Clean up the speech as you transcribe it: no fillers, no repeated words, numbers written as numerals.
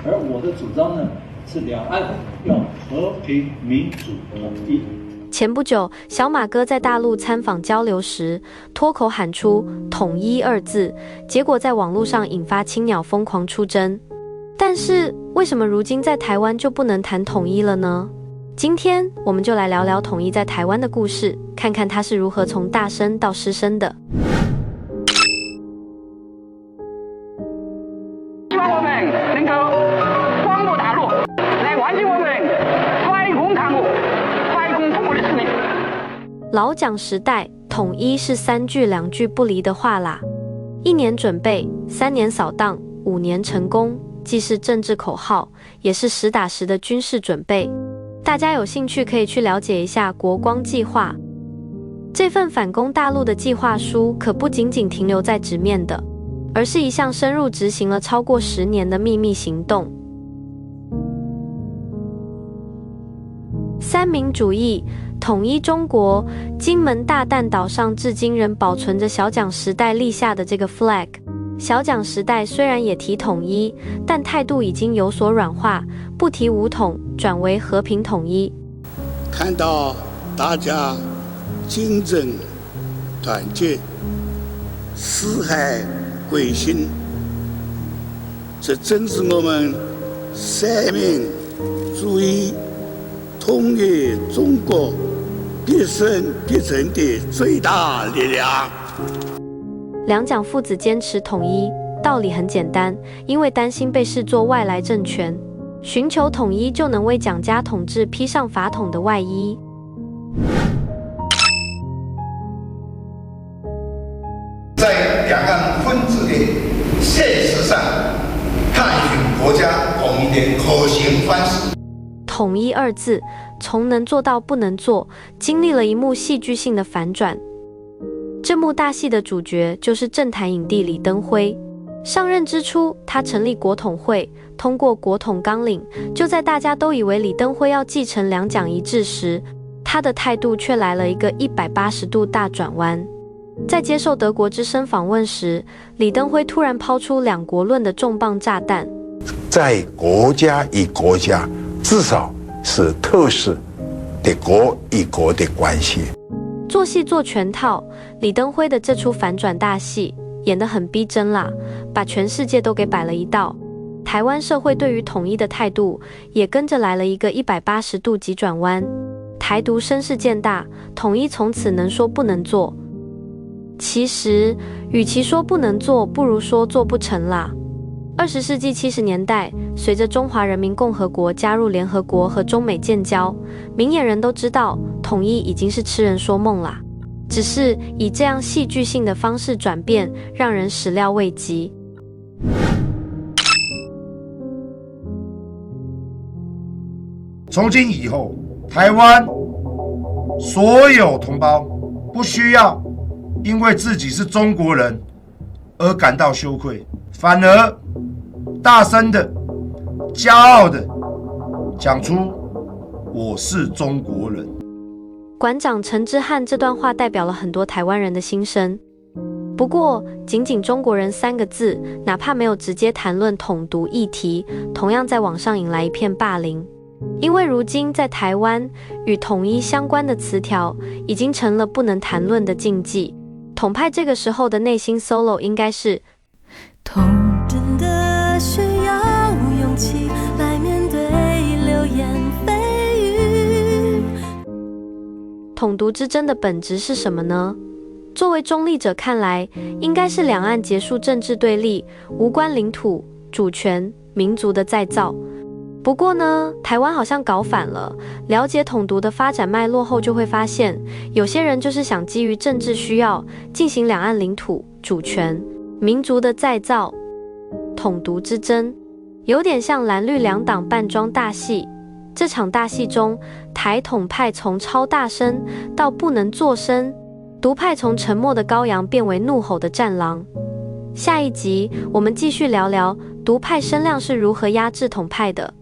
而我的主张呢，是两岸要和平、民主、统一。前不久，小马哥在大陆参访交流时，脱口喊出“统一”二字，结果在网络上引发青鸟疯狂出征。但是，为什么如今在台湾就不能谈统一了呢？今天我们就来聊聊统一在台湾的故事，看看它是如何从大声到失声的。希望我们能够光复大陆，来完成我们反攻抗日、反攻复国的使命。老蒋时代，统一是3句2句不离的话啦。1年准备，3年扫荡，5年成功，既是政治口号，也是实打实的军事准备。大家有兴趣可以去了解一下国光计划。这份反攻大陆的计划书可不仅仅停留在纸面的，而是一项深入执行了超过10年的秘密行动。三民主义统一中国，金门大嶝岛上至今仍保存着小蒋时代立下的这个 flag。小蒋时代虽然也提统一，但态度已经有所软化，不提武统，转为和平统一。看到大家精神团结，四海归心，这正是我们三民主义统一中国必胜必成的最大力量。两蒋父子坚持统一，道理很简单，因为担心被视作外来政权，寻求统一就能为蒋家统治披上法统的外衣。在两岸分治的现实上，探寻国家统一的可行方式。统一2字从能做到不能做，经历了一幕戏剧性的反转。这幕大戏的主角就是政坛影帝李登辉。上任之初，他成立国统会，通过国统纲领。就在大家都以为李登辉要继承两蒋一致时，他的态度却来了一个180度大转弯。在接受德国之声访问时，李登辉突然抛出两国论的重磅炸弹。在国家与国家，至少是特使的国与国的关系。做戏做全套，李登辉的这出反转大戏演得很逼真啦，把全世界都给摆了一道。台湾社会对于统一的态度也跟着来了一个180度急转弯。台独声势渐大，统一从此能说不能做。其实，与其说不能做，不如说做不成啦。20世纪70年代，随着中华人民共和国加入联合国和中美建交，明眼人都知道统一已经是痴人说梦啦。只是以这样戏剧性的方式转变，让人始料未及。从今以后，台湾所有同胞不需要因为自己是中国人而感到羞愧，反而大声的、骄傲的讲出我是中国人。馆长陈之汉这段话代表了很多台湾人的心声。不过，仅仅中国人3个字，哪怕没有直接谈论统独议题，同样在网上引来一片霸凌。因为如今在台湾，与统一相关的词条已经成了不能谈论的禁忌。统派这个时候的内心 solo 应该是：痛真的需要勇气来面对流言蜚语。统独之争的本质是什么呢？作为中立者看来，应该是两岸结束政治对立，无关领土、主权、民族的再造。不过呢，台湾好像搞反了。了解统独的发展脉络后，就会发现，有些人就是想基于政治需要，进行两岸领土、主权、民族的再造。统独之争，有点像蓝绿两党扮装大戏。这场大戏中，台统派从超大声到不能作声，独派从沉默的羔羊变为怒吼的战狼。下一集，我们继续聊聊独派声量是如何压制统派的。